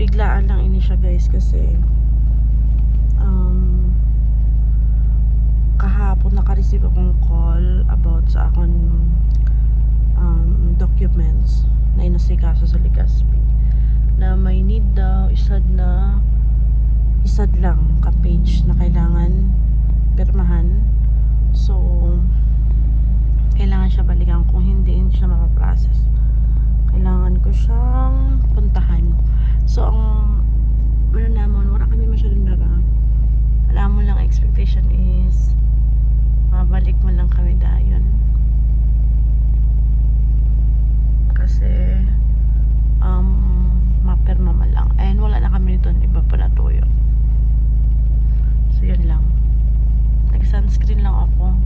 biglaan lang ini siya guys kasi kahapon naka-receive akong call about sa akong documents na inasikaso sa Legazpi na may need daw isad lang ka-page na kailangan pirmahan. So kailangan siya balikan, kung hindi siya mapaprocess. Kailangan ko siyang puntahan. So ang naman, wala kami masyadong dara. Alam mo lang, expectation is mabalik mo lang kami dayon. Kasi mapirma man lang. And wala na kami dito, iba pa na tuyo. So yun lang. Nag-sunscreen lang ako.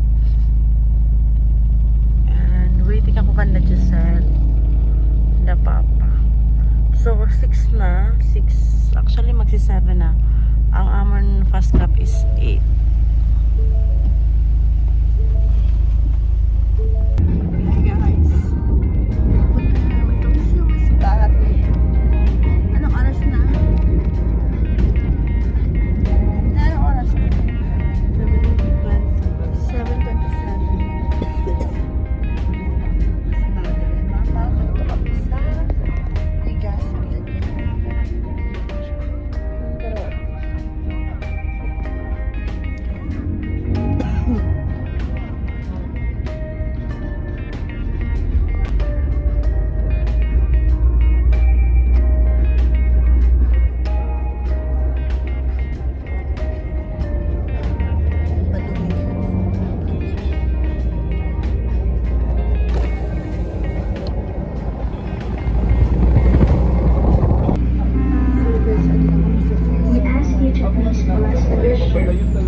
And waiting ako kanda Giselle na papa. So 6 na, 6 actually magsi 7 na. Ang amon fast cap is 8. Anong oras na? Anong oras na? 7:27. Mapapagod kami sa Legazpi again. Pero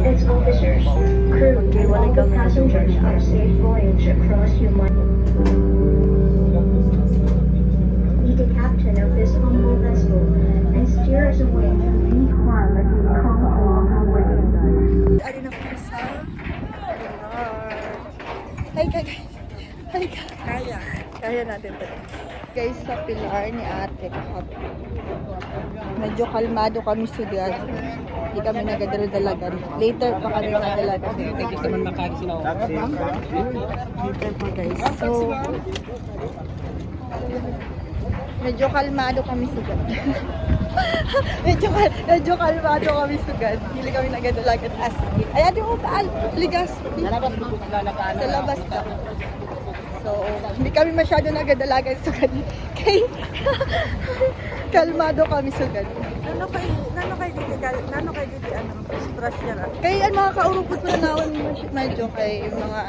its officers, crew, and all the passengers are safe voyage across humanity. Be the captain of this humble vessel and steer us away from any harm that may come along our way. Ari na po sa Ay, kaya natin to. Guys, sa pilar ni ate kahapon. Medyo kalmado kami sugad. Hindi kami nagadala-dalagan. Later pa kami nagadalagan. Later pa guys. So, medyo kalmado kami sugad. medyo kalmado kami sugad. Hindi kami nagadalagan as in. Ay, adi mo paal. Legazpi. Sa labas na. So, hindi kami masyado nagadalagan sugad. Kay kalmado kami sugad. Nano kay dito stress niya na. Kay mga kaurupot mo na naman medyo kay mga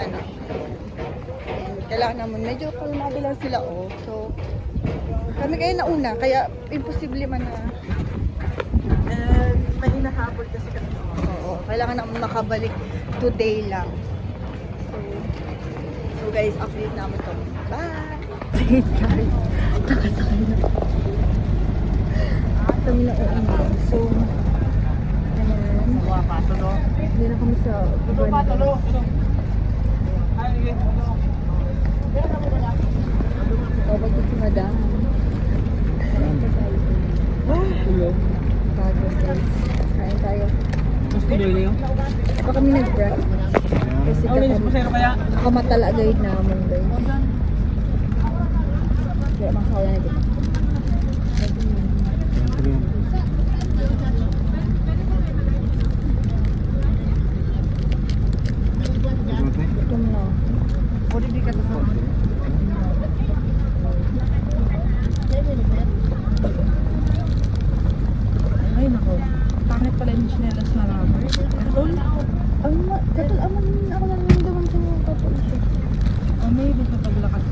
kailangan naman medyo kalmado lang sila So, kami kayo nauna, kaya imposible man na may hinahabol kasi kami. Oo, kailangan naman makabalik today lang. So guys, update naman to. Bye! Update guys. Nakasakay na. Kami na uwi. So, hindi na kami sa Bubanda. Tawag ko si Madam. Bago guys. Kain tayo. Ako kami nag-breakfast. Kasi nakamatala guide naman guys. Kaya makakawala na dito. Ito mo. O di ka sa ay nako. Pangit pala yung chinelas na rubber. Katul aman ako lang yung daman sa katul siya. May dito paglakad.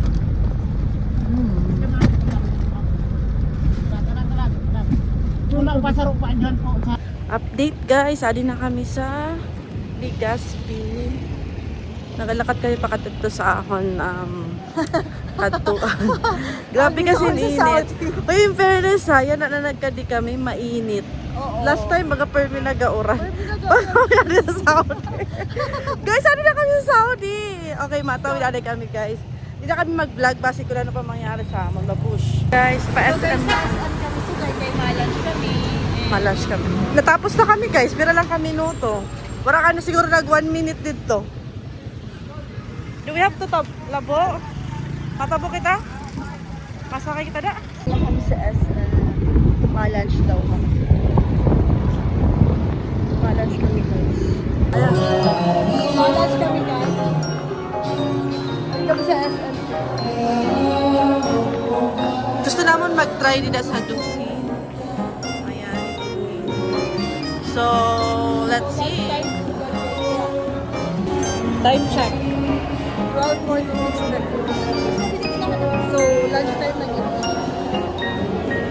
Update guys, adi na kami sa Legazpi. Nagalakad kayo pakatagto sa ahon katuan. Grabe kasi init. Uy, in fairness ha, yan na nagkadi kami, mainit. Last time, mag-permi nag-aura. Ano sa Saudi? Guys, ano na kami sa Saudi? Okay, matawid na kami guys. Hindi na kami mag-vlog, basi ko na pa mangyari sa amon, mabush. Guys, pa-SM na. Kami sugay kay Malans kami. Malas kami. Natapos na kami guys, pero lang kami minuto. Wala ka na siguro nag 1 minute dito. Do we have to labo? Patabo kita? Masakay kita da? Wala kami sa SM. Ma-lunch daw kami. Ma-lunch kami guys. Ma-lunch kami guys. Hindi kami sa SM. Gusto naman mag-try nila sa Duki. Ayan. So, let's see. Time check. 12:46 So, lunchtime na yun.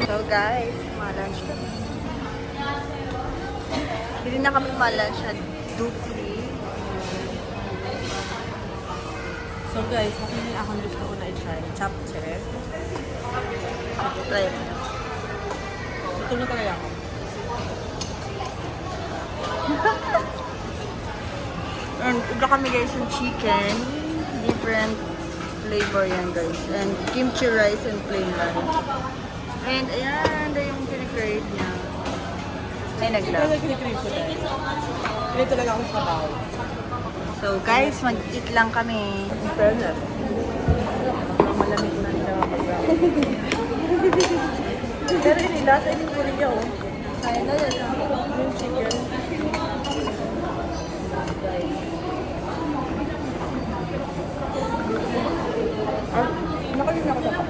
So guys, ma-lunch kami. Bili na kami ma-lunch at Dufli. So guys, akong gusto ko na i-try. Chapche. Try. Ito na talaga ako. And iba kami guys yung chicken. Different flavor yan guys. And kimchi rice and plain rice. And ayan, ito yung kinikrave niya. May Ito nag-love. na kinikrave ko dahil. Ito talaga akong sabaw. So guys, mag-eat lang kami. In fairness. Ang malamig na nila mag-brown. Pero yun, lasa yung kunin niya oh. Kaya na yan. Yung chicken. Ah, nakalim na ako dapat.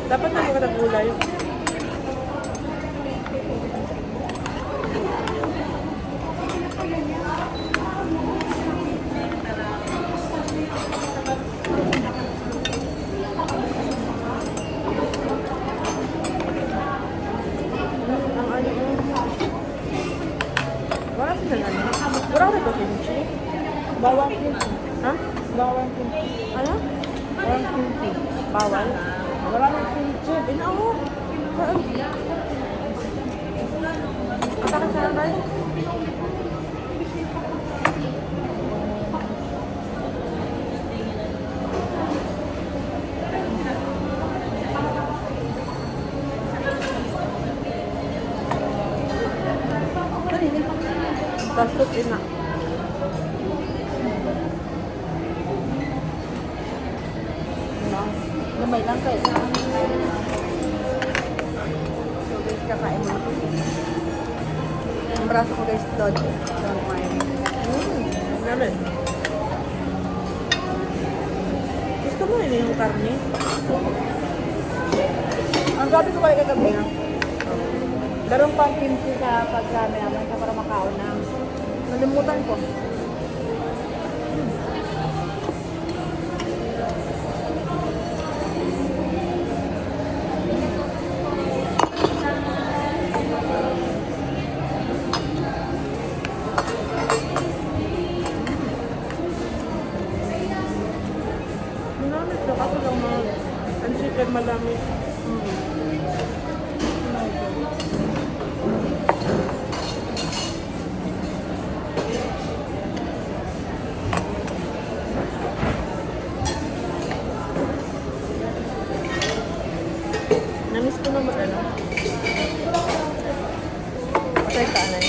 Dapat na mga gulay. Wala sila ano? Wala ka nagpa-kimchi? Bawang kimchi. Ha? Bawang kimchi. Ano? Bawang kimchi. Bawal? Wala nang kimchi. Inaho. Apa ka sa ba? Tasok ina. Gamay lang kayo. So guys, kakain mo. Ang braso ko guys, Todd. Don't mind. Namin. Gusto mo yun yung karne? Ang gabi ko pala kagabi na. Darong pang kimchi sa pagkami naman ka para makaon na. Nalimutan ko. Malamit ka kasi lang mga ang chicken malamit. Namiss ko naman ano. Patay ka anay.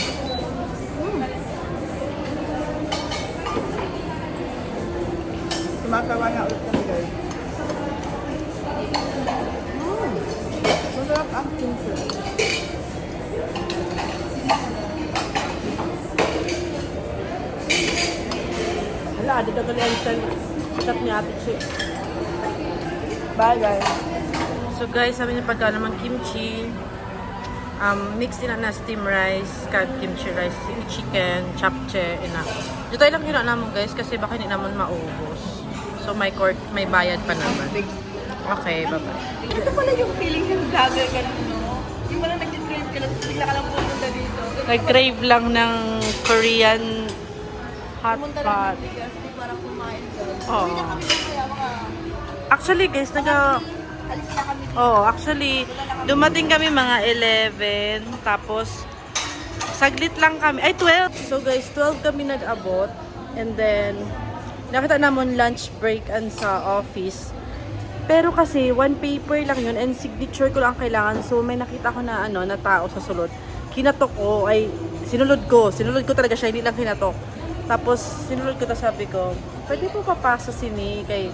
Sumatawa nga ulit kami guys. Masarap ang kimchi. Wala, di ka gali ang chat ni Ate Chi. Bye guys. So guys, sabi niya pagka naman kimchi, mix din na steam rice, kag kimchi rice, chicken, chapche, ina. Dito tayo lang yun naman guys, kasi baka hindi naman maubos. So may bayad pa naman. Okay, bye-bye. Ito pala yung feeling ng vlogger ka no? Yung pala nag-crave ka lang, bigla ka lang pumunta dito. Nag-crave lang ng Korean hot Pumunta pot. lang ng bigas, di parang kumain ka. Oo. Uwi na kami lang kaya mga... Actually guys, Alis na kami dito. actually, dumating kami mga 11, tapos saglit lang kami, ay 12. So guys, 12 kami nag-abot, and then nakita namon lunch break an sa office. Pero kasi, one paper lang yun and signature ko lang kailangan. So, may nakita ko na, na tao sa sulod. Kinatok ko, sinulod ko talaga siya, hindi lang kinatok. Tapos, sinulod ko, sabi ko, pwede po papasa sini kay,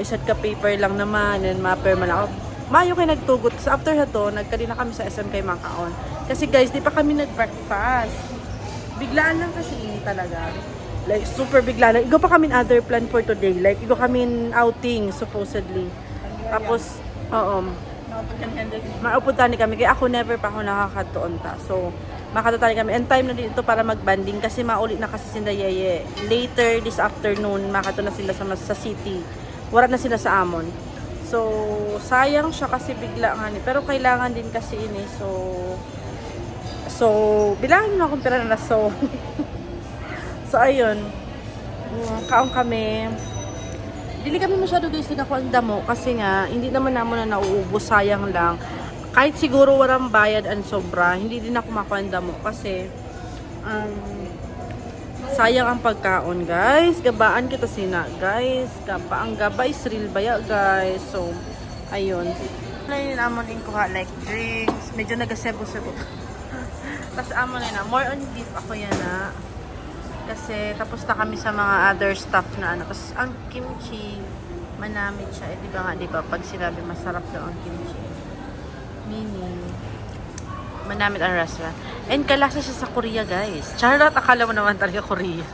isat ka paper lang naman, and mapper man ako. Mayo kayo nagtugot. So, after na to, nagkadina kami sa SM kay Makaon. Kasi guys, di pa kami nag-breakfast. Biglaan lang kasi ini talaga. Like, super bigla lang. Igo pa kami other plan for today. Like, igo kami outing, supposedly. Tapos, maupuntahan kami. Kaya ako never pa ako nakakatuon ta. So, makatutali kami. And time na din ito para mag-banding kasi maulit na kasi sila Yeye. Later this afternoon, makato na sila sa city. Wala na sila sa Amon. So, sayang siya kasi bigla nga ni. Pero kailangan din kasi ini. So, bilangin mo akong pera na so. So, ayun. Kaong kami. Dili kami masyado guys nagkakuha ang damo kasi nga, hindi naman naman na nauubos, sayang lang. Kahit siguro walang bayad and sobra, hindi din ako makuha ang damo kasi sayang ang pagkaon guys. Gabaan kita sina guys. Ang gaba is real baya guys. So, ayun. Ngayon naman din kuha like drinks. Medyo nagasebo-sebo. Tapos amon na. More on beef ako yan na. Kasi tapos na kami sa mga other stuff na Tapos ang kimchi, manamit siya. Di ba? Pag sinabi masarap daw ang kimchi. Manamit ang restaurant. And kalasa siya sa Korea guys. Charlotte, akala mo naman talaga Korea.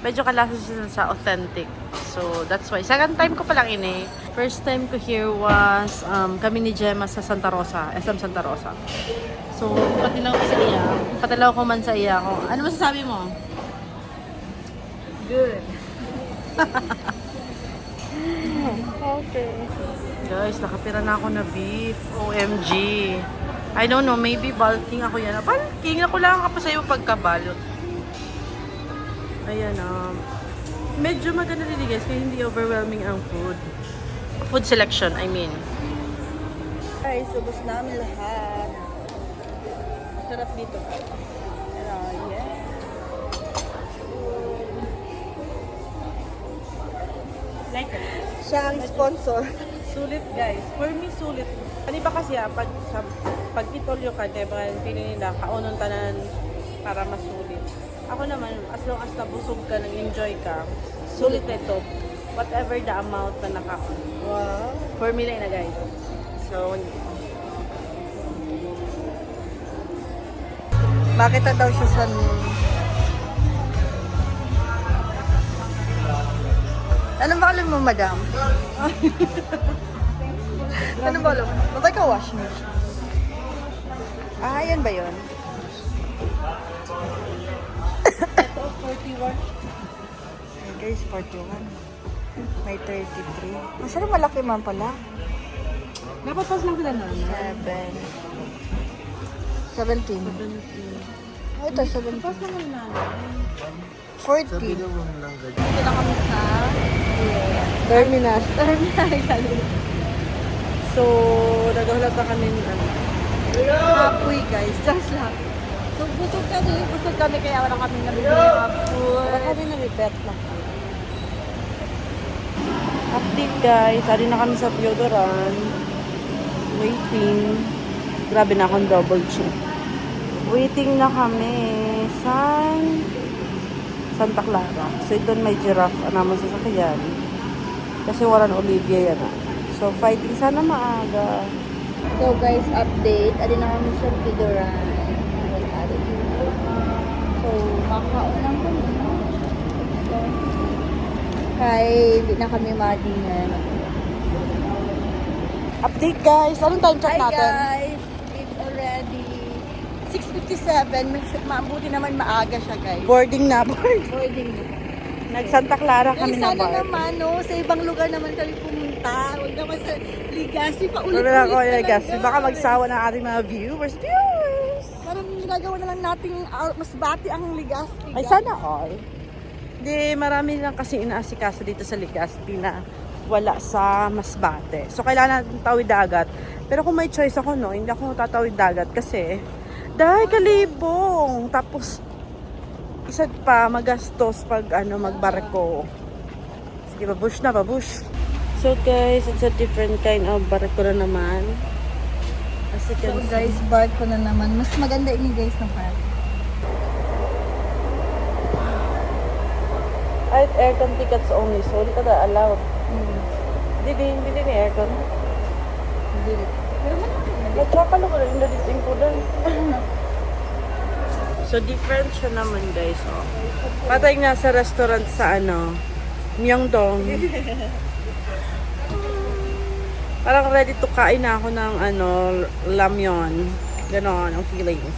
Medyo kalasa siya sa authentic. So that's why. Second time ko palang ini. First time ko here was kami ni Gemma sa Santa Rosa. SM Santa Rosa. So patilaw ko man sa iya ko. Ano masasabi mo? Good. Okay. Guys, nakatira na ako na beef. OMG. I don't know, maybe bulking ako yan. Bulking ako lang ako sa iyo pagkabalot. Ayan, medyo maganda din guys, kaya hindi overwhelming ang food. Food selection, I mean. Guys, ubos namin lahat. Sarap dito. Yeah. Like it. Siya ang sponsor. Sulit guys. For me, sulit. Ano ba kasi pag itolyo ka, diba, pili nila, kaunon tanan para masulit. Ako naman, as long as nabusog ka, nag-enjoy ka, sulit na ito. Whatever the amount na nakaon. Wow. For me lang na guys. So, Bakit na daw siya sa... Anong ba alam mo, madam? Anong ba alam mo? Matay ka washing machine. Ah, yan ba yun? ito, 41. Okay guys, 41. May 33. Masarap malaki man pala. Dapat pas lang sila na. 17. Oh, ito, 17. Pas lang na. 40. Dito na kami sa Terminal. So, naghahalap na kami Hapoy guys. just lang. So, busog kami kaya wala kami nabibili ng food. Wala kami na-repet lang. Update guys, ari na kami sa Piodoran. Waiting. Grabe na akong double check. Waiting na kami sa Santa Clara. So, ito may giraffe naman sa sakyan. Kasi waran Olivia yan. So, fighting. Sana maaga. So guys, update. Adi na kami sa Pidoran. So, makaunang ko na. Kaya di na kami ma-dinner. Update guys. Anong time check natin? guys, it's already 6:57. Mabuti naman maaga siya guys. Boarding na. Boarding. Nag-Santa Clara kami na Sana bar. naman, no? Sa ibang lugar naman kami pumunta. Huwag naman sa Legazpi pa Wala ulit-ulit na ako talaga. Legazpi. Baka magsawa ng ating mga viewers. Parang ginagawa na lang nating mas bati ang Legazpi. Ay, sana all. Hindi, marami lang kasi inaasikaso dito sa Legazpi na wala sa Masbate. So, kailangan natin tawid dagat. Pero kung may choice ako, no, hindi ako tatawid dagat kasi dahil kalibong. Tapos, isa pa, magastos pag magbarko. Sige, babush na, babush. So guys, it's a different kind of barko na naman. As you can So see. guys, barko na naman. Mas maganda ini guys ng barko. Ay, aircon tickets only. So, hindi ka na allowed. Hindi ni aircon. Hindi. Pero man Nagtsaka lang ko rin na dito yung kudan. So, different siya naman guys. Oh. Patay nga sa restaurant sa Myeongdong. Parang ready to kain na ako ng ramyeon. Ganon ang feelings.